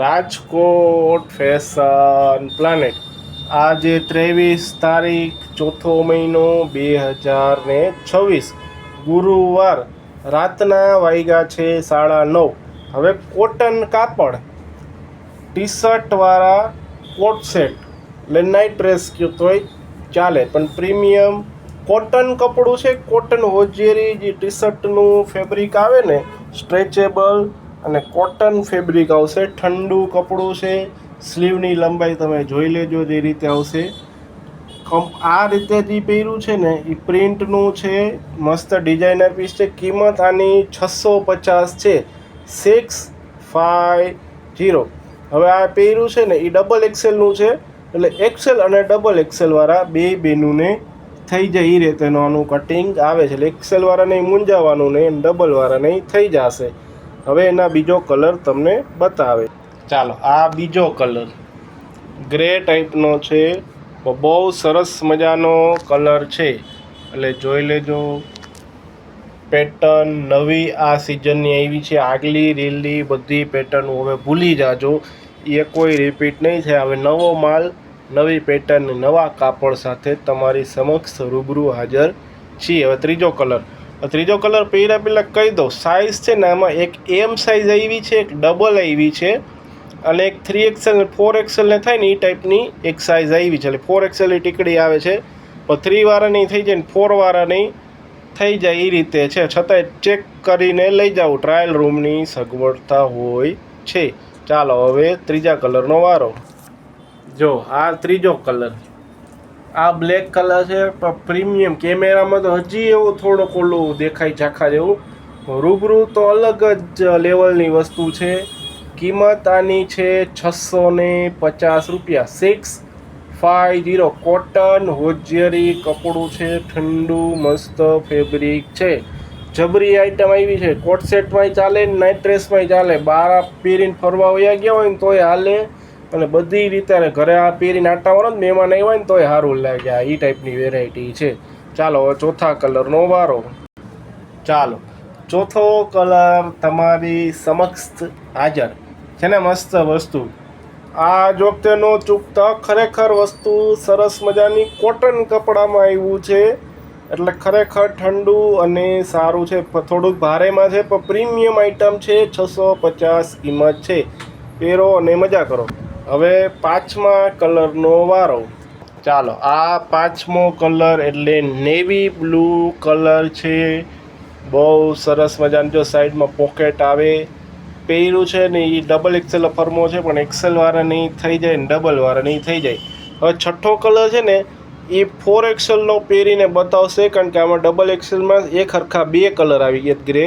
Rajkot fashion planet આજે 23 તારીખ ચોથો મહિનો 2026 ગુરુવાર રાતના વાગ્યા છે 9:30. હવે કોટન કાપડ ટી શર્ટવાળા કોટ સેટ એટલે નાઇટ ડ્રેસ કહો તોય ચાલે, પણ પ્રીમિયમ કોટન કપડું છે. કોટન હોજેરી જે ટી શર્ટનું ફેબ્રિક આવે ને, સ્ટ્રેચેબલ અને કોટન ફેબ્રિક આવશે. ઠંડુ કપડું છે. સ્લીવની લંબાઈ તમે જોઈ લેજો જે રીતે આવશે. આ રીતે જે પહેર્યું છે ને એ પ્રિન્ટનું છે, મસ્ત ડિઝાઇનર પીસ છે. કિંમત આની 650 છે, 650. હવે આ પહેર્યું છે ને એ ડબલ એક્સેલનું છે, એટલે એક્સેલ અને ડબલ એક્સેલવાળા બે બેનુંને થઈ જાય એ રીતેનું આનું કટિંગ આવે છે. એટલે એક્સેલવાળાને મૂંઝાવાનું નહીં, ડબલવાળાને થઈ જશે. હવે એના બીજો કલર તમને બતાવે. ચાલો, આ બીજો કલર ગ્રે ટાઈપનો છે, બહુ સરસ મજાનો કલર છે, એટલે જોઈ લેજો. પેટર્ન નવી આ સિઝનની આવી છે. આગલી રીલની બધી પેટર્ન હવે ભૂલી જાજો, એ કોઈ રિપીટ નહીં થાય. હવે નવો માલ, નવી પેટર્ન, નવા કાપડ સાથે તમારી સમક્ષ રૂબરૂ હાજર છીએ. હવે ત્રીજો કલર પહેર્યા પહેલાં કહી દો, સાઇઝ છે ને આમાં એક એમ સાઇઝ આવી છે, એક ડબલ આવી છે, અને એક 3XL 4XL ને થાય ને એ ટાઈપની એક સાઇઝ આવી છે. એટલે 4XL ટીકડી આવે છે, પણ 3 વાળાની થઈ જાય ને 4 વાળાની થઈ જાય એ રીતે છે. છતાંય ચેક કરીને લઈ જાઓ, ટ્રાયલ રૂમની સગવડતા હોય છે. ચાલો, હવે ત્રીજા કલરનો વારો. જો આ ત્રીજો કલર, આ બ્લેક કલર છે, પણ પ્રીમિયમ. કેમેરામાં તો હજી એવું થોડોક ઓલું દેખાય ઝાખા જેવું, રૂબરૂ તો અલગ જ લેવલની વસ્તુ છે. કિંમત આની છે 650 રૂપિયા, 650. કોટન હોજિયરી કપડું છે, ઠંડુ મસ્ત ફેબ્રિક છે. જબરી આઈટમ આવી છે. કોટ સેટમાંય ચાલે, નાઇટ ડ્રેસમાંય ચાલે. બહાર પહેરીને ફરવા વયા ગયા હોય ને તોય હાલે, અને બધી રીતે ઘરે આ પહેરીને આટા મારો ને મહેમાન આવ્યા હોય ને તોય સારું લાગે. આ એ ટાઈપની વેરાયટી છે. ચાલો, હવે ચોથા કલરનો વારો. ચાલો, ચોથો કલર તમારી સમક્ષ હાજર છે ને. મસ્ત વસ્તુ આ જ વખતે નો ચૂકતા, ખરેખર વસ્તુ સરસ મજાની કોટન કપડામાં આવ્યું છે, એટલે ખરેખર ઠંડુ અને સારું છે. થોડુંક ભારેમાં છે, પણ પ્રીમિયમ આઈટમ છે. 650 કિંમત છે. પહેરો અને મજા કરો. હવે પાંચમા કલરનો વારો. ચાલો, આ પાંચમો કલર એટલે નેવી બ્લુ કલર છે. બહુ સરસ મજાની જો સાઈડમાં પોકેટ આવે. પહેર્યું છે ને એ ડબલ એક્સેલ ફર્મો છે, પણ એક્સેલવાળા નહીં થઈ જાય ને ડબલવાળા નહીં થઈ જાય. હવે છઠ્ઠો કલર છે ને એ 4XL પહેરીને બતાવશે, કારણ કે આમાં ડબલ એક્સેલમાં એક હરખા બે કલર આવી ગયા ગ્રે,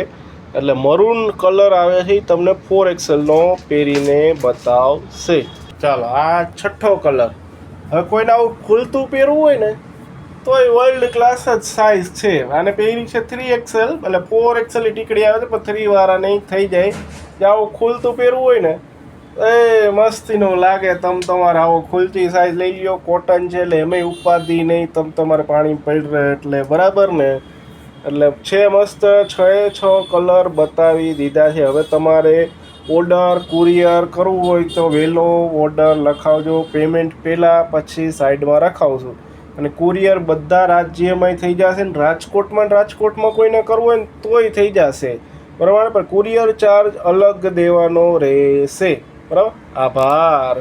એટલે મરૂન કલર આવે છે, તમને 4XL પહેરીને બતાવશે. ચાલો, આ છઠ્ઠો કલર. હવે કોઈને આવું ખુલતું પહેરવું હોય ને તોય વર્લ્ડ ક્લાસ જ સાઇઝ છે. આને પહેરી છે 3XL, એટલે 4XL ટીકડી આવે છે, પણ 3 વાળા નહીં થઈ જાય. જે આવું ખુલતું પહેરવું હોય ને એ મસ્તીનું લાગે. તમારે આવો ખુલતી સાઇઝ લઈ લો. કોટન છે એટલે એમાંય ઉપાધિ નહીં, તમારે પાણી પડી રહે એટલે બરાબર ને. એટલે છે મસ્ત. 6 કલર બતાવી દીધા છે. હવે તમારે ઓર્ડર કુરિયર કરવું હોય તો વહેલો ઓર્ડર લખાવજો. પેમેન્ટ પહેલાં, પછી સાઈડમાં રખાવશું. અને કુરિયર બધા રાજ્યમાંય થઈ જશે ને. રાજકોટમાં કોઈને કરવું હોય ને તોય થઈ જશે, બરાબર. પણ કુરિયર ચાર્જ અલગ દેવાનો રહેશે, બરાબર. આભાર.